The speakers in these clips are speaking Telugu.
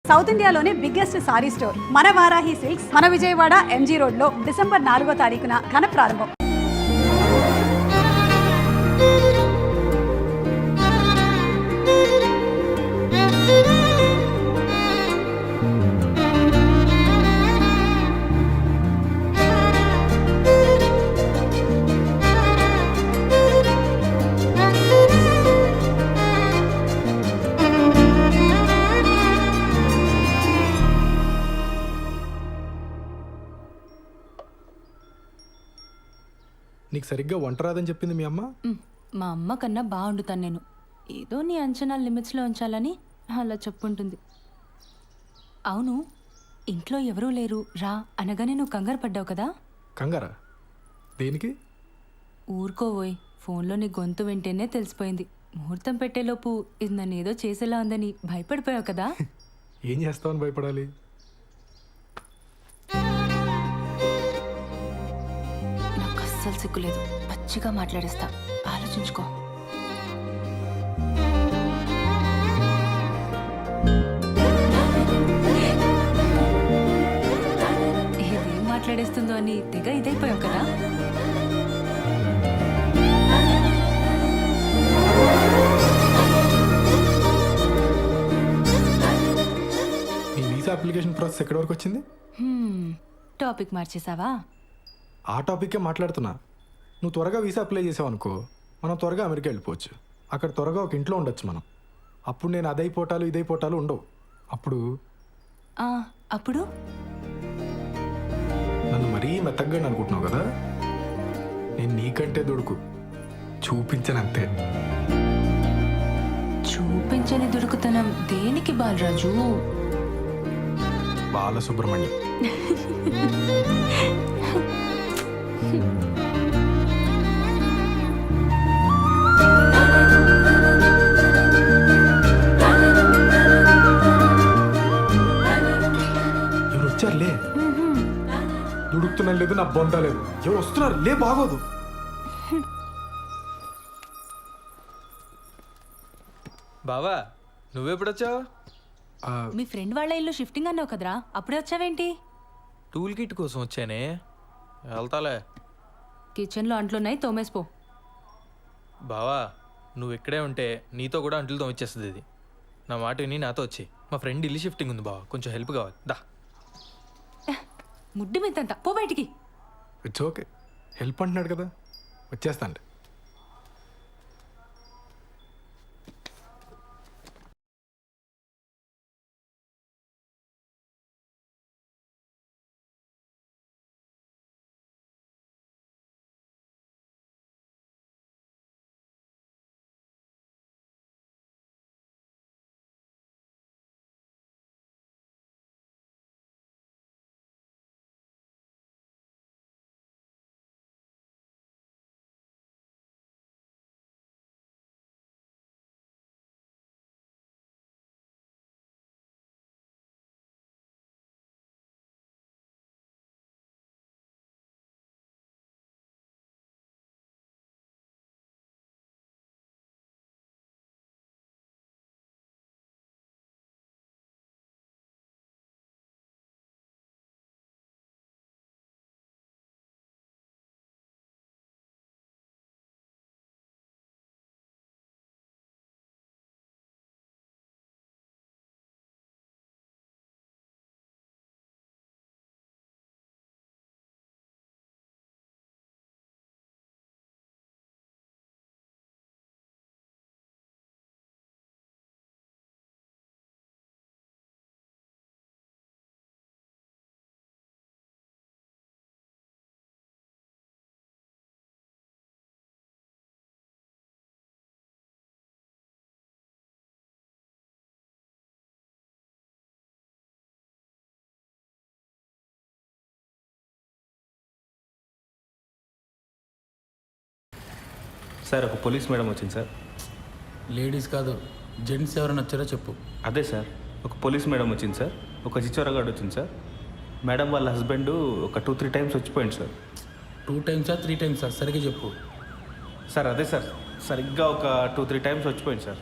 సౌత్ ఇండియాలోనే బిగ్గెస్ట్ సారీ స్టోర్ మన వారాహి సిల్క్స్ మన విజయవాడ ఎంజీ రోడ్ లో డిసెంబర్ 4వ తారీఖున ఘన ప్రారంభం. నీకు సరిగ్గా వంట రాదని చెప్పింది మీ అమ్మ? మా అమ్మ కన్నా బాగుండుతాను నేను. ఏదో నీ అంచనా లిమిట్స్లో ఉంచాలని అలా చెప్పుంటుంది. అవును, ఇంట్లో ఎవరూ లేరు రా అనగానే నువ్వు కంగారు పడ్డావు కదా? కంగారా? దేనికి? ఊరుకోవోయ్, ఫోన్లో నీ గొంతు వింటేనే తెలిసిపోయింది. ముహూర్తం పెట్టేలోపు ఇది నన్ను ఏదో చేసేలా ఉందని భయపడిపోయావు కదా? ఏం చేస్తావని భయపడాలి? నాకు అస్సలు సిగ్గులేదు, పచ్చిగా మాట్లాడేస్తా, ఆలోచించుకో. ఇదేం మాట్లాడేస్తుందో అని తెగ ఇదైపోయావు కదా? నీ వీసా అప్లికేషన్ ప్రాసెస్ ఎక్కడి వరకు వచ్చింది? టాపిక్ మార్చేసావా? ఆ టాపిక్కే మాట్లాడుతున్నా. నువ్వు త్వరగా వీసా అప్లై చేసావు అనుకో, మనం త్వరగా అమెరికా వెళ్ళిపోవచ్చు. అక్కడ త్వరగా ఒక ఇంట్లో ఉండొచ్చు మనం. అప్పుడు నేను అదైపోటాలు ఇదైపోటాలు ఉండవు. అప్పుడు అప్పుడు నన్ను మరీ మెత్తగా అనుకుంటున్నావు కదా? నేను నీకంటే దొడుకు చూపించనంతే. చూపించని దుడుకుతనం దేనికి బాలరాజు? బాలసుబ్రహ్మణ్యం. ఎవరు వచ్చారులే? దుడుకుతున్నా లేదు, నా బొంద లేదు. ఎవరు వస్తున్నారు లే, బాగోదు. బావా, నువ్వెప్పుడొచ్చావు? మీ ఫ్రెండ్ వాళ్ళ ఇల్లు షిఫ్టింగ్ అన్నావు కదరా, అప్పుడే వచ్చావేంటి? టూల్ కిట్ కోసం వచ్చానే, వెళ్తాలే. కిచెన్లో అంట్లున్నాయి, తోమేసిపో. బావా, నువ్వు ఇక్కడే ఉంటే నీతో కూడా అంట్లు తోమిచ్చేస్తుంది ఇది. నా మాట విని నాతో వచ్చి. మా ఫ్రెండ్ ఇల్లు షిఫ్టింగ్ ఉంది బావా, కొంచెం హెల్ప్ కావాలి. దా. ముడ్డి మీదంతా పో బయటికి. ఇట్స్ ఓకే, హెల్ప్ అంటున్నాడు కదా, వచ్చేస్తాండి. సార్, ఒక పోలీస్ మేడం వచ్చింది సార్. లేడీస్ కాదు, జెంట్స్ ఎవరైనా వచ్చారో చెప్పు. అదే సార్, ఒక పోలీస్ మేడం వచ్చింది సార్. ఒక చిచ్చోరగాడు వచ్చింది సార్. మేడం వాళ్ళ హస్బెండ్ ఒక 2-3 టైమ్స్ వచ్చిపోయింది సార్. 2 టైమ్సా 3 టైమ్సా సరిగ్గా చెప్పు. సార్ అదే సార్, సరిగ్గా ఒక 2-3 టైమ్స్ వచ్చిపోయింది సార్.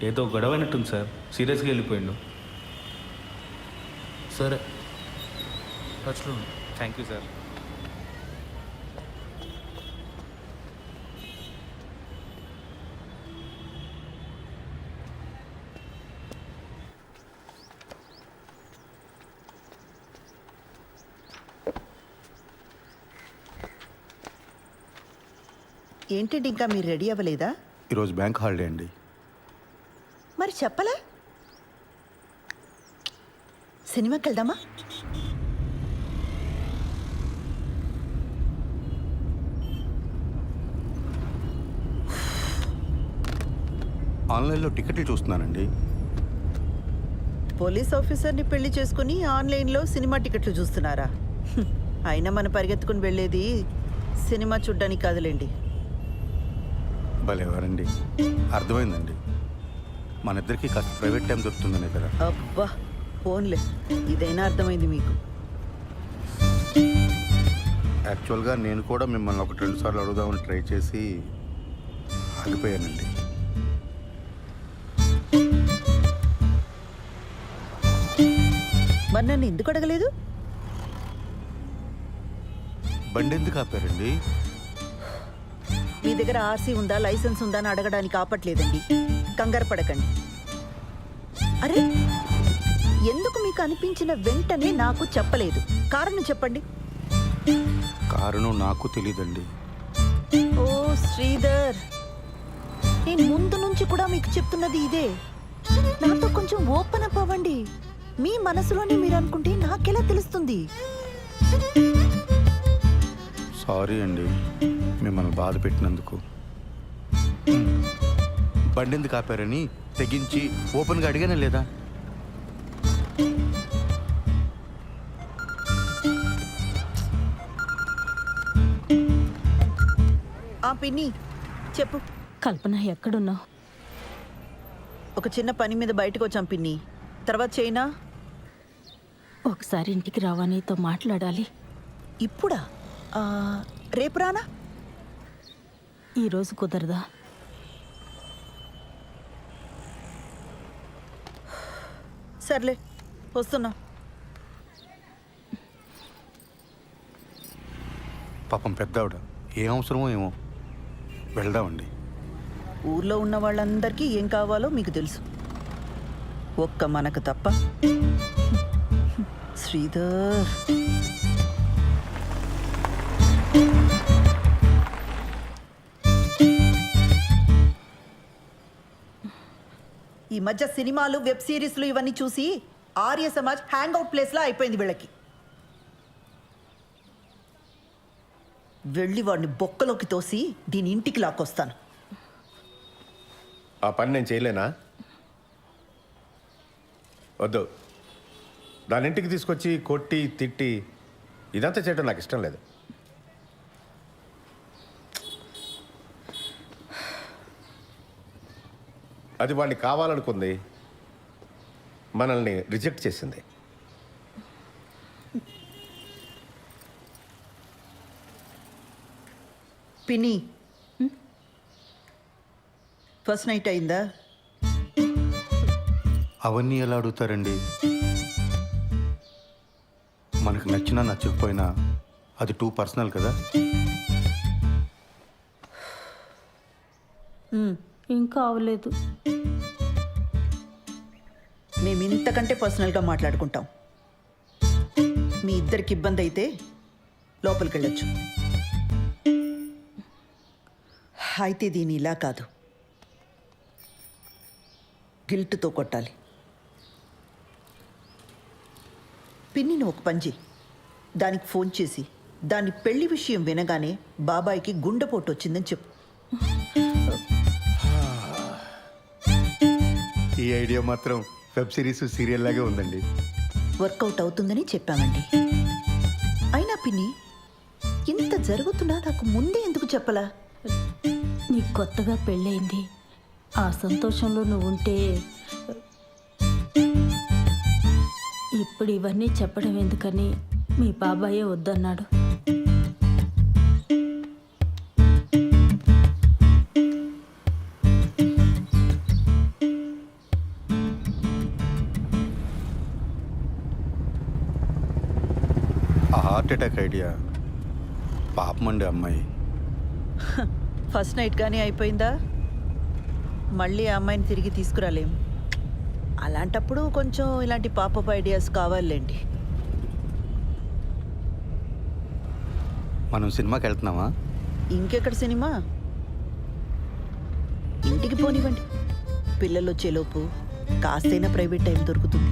ఏదో గొడవ అయినట్టుంది సార్, సీరియస్గా వెళ్ళిపోయిండు. సరే టచ్లో ఉండు. Thank you sir. ఏంటండి ఇంకా మీరు రెడీ అవ్వలేదా? ఈరోజు బ్యాంక్ హాలిడే అండి. మరి చెప్పలే. సినిమాకి వెళ్దామా? ఆన్లైన్లో టికెట్లు చూస్తున్నానండి. పోలీస్ ఆఫీసర్ని పెళ్లి చేసుకుని ఆన్లైన్లో సినిమా టికెట్లు చూస్తున్నారా? అయినా మనం పరిగెత్తుకుని వెళ్ళేది సినిమా చూడ్డానికి కాదులేండి. భలేవారండి, అర్థమైందండి. మన ఇద్దరికి కాస్త ప్రైవేట్ టైం దొరుకుతుందనే కదా. అబ్బా ఫోన్లే, ఇదైనా అర్థమైంది మీకు. యాక్చువల్గా నేను కూడా మిమ్మల్ని 1-2 సార్లు అడుగుదామని ట్రై చేసి ఆగిపోయానండి. మరి నన్ను ఎందుకు అడగలేదు? బండి ఎందుకు ఆపారండి? మీ దగ్గర ఆర్సీ ఉందా, లైసెన్స్ ఉందా అని అడగడానికి ఆపట్లేదండి. కంగారు పడకండి. అరే, ఎందుకు మీకు అనిపించిన వెంటనే నాకు చెప్పలేదు? కారణం చెప్పండి. కారణం నాకు తెలీదండి. ఓ శ్రీధర్, నేను ముందు నుంచి కూడా మీకు చెప్తున్నది ఇదే. నాతో కొంచెం ఓపెన్ అప్ అవ్వండి. మీ మనసులోనే మీరు అనుకుంటే నాకెలా తెలుస్తుంది? సారీ అండి మిమ్మల్ని బాధ పెట్టినందుకు. బండి ఎందుకు ఆపారని తెగించి ఓపెన్గా అడిగానే లేదా? ఆ పిన్ని చెప్పు. కల్పన ఎక్కడున్నావు? ఒక చిన్న పని మీద బయటకు వచ్చాం పిన్ని, తర్వాత చేయనా? ఒకసారి ఇంటికి రావా, నీతో మాట్లాడాలి. ఇప్పుడా? రేపు రానా? ఈరోజు కుదరదా? సర్లే, వస్తున్నా. పాపం పెద్దావిడ, ఏం అవసరమో ఏమో. వెళ్దామండి. ఊర్లో ఉన్న వాళ్ళందరికీ ఏం కావాలో మీకు తెలుసు, ఒక్క మనకు తప్ప. శ్రీధర్, ఈ మధ్య సినిమాలు, వెబ్ సిరీస్లు ఇవన్నీ చూసి ఆర్య సమాజ్ హ్యాంగ్ అవుట్ ప్లేస్లా అయిపోయింది వీళ్ళకి. వెళ్ళి వాడిని బొక్కలోకి తోసి దీని ఇంటికి లాక్కొస్తాను. ఆ పని నేను చేయలేనా? వద్దు, దాని ఇంటికి తీసుకొచ్చి కొట్టి తిట్టి ఇదంతా చేయడం నాకు ఇష్టం లేదు. అది వాడిని కావాలనుకుంది, మనల్ని రిజెక్ట్ చేసింది. పిన్ని, ఫస్ట్ నైట్ అయిందా? అవన్నీ ఎలా అడుగుతారండి? మనకు నచ్చినా నచ్చకపోయినా అది టూ పర్సనల్ కదా. ఇంకా అవ్వలేదు. మేము ఇంతకంటే పర్సనల్గా మాట్లాడుకుంటాం. మీ ఇద్దరికి ఇబ్బంది అయితే లోపలికి వెళ్ళొచ్చు. అయితే దీని ఇలా కాదు, గిల్ట్తో కొట్టాలి. పిన్నిని ఒక పని చెయ్యి, దానికి ఫోన్ చేసి దాని పెళ్లి విషయం వినగానే బాబాయికి గుండెపోటు వచ్చిందని చెప్పు. ఈ ఐడియా మాత్రం వెబ్ సిరీస్, సీరియల్ లాగే ఉందండి. వర్కౌట్ అవుతుందని చెప్పామండి. అయినా పిన్ని, ఇంత జరుగుతున్నా నాకు ముందే ఎందుకు చెప్పలా? నీకు కొత్తగా పెళ్ళయింది, ఆ సంతోషంలో నువ్వు ఉంటే ఇప్పుడు ఇవన్నీ చెప్పడం ఎందుకని మీ బాబాయే వద్దన్నాడు. హార్ట్ అటాక్ ఐడియా పాపమండి అమ్మాయి. ఫస్ట్ నైట్ కానీ అయిపోయిందా? మళ్ళీ ఆ అమ్మాయిని తిరిగి తీసుకురాలేం. అలాంటప్పుడు కొంచెం ఇలాంటి పాపప్ ఐడియాస్ కావాలండి. మనం సినిమాకి వెళ్తున్నామా? ఇంకెక్కడ సినిమా? ఇంటికి పోనివ్వండి. పిల్లలు వచ్చేలోపు కాస్తైనా ప్రైవేట్ టైం దొరుకుతుంది.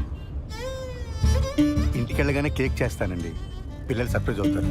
ఇంటికి వెళ్ళగానే కేక్ చేస్తానండి, పిల్లలు సర్ప్రైజ్ అవుతారు.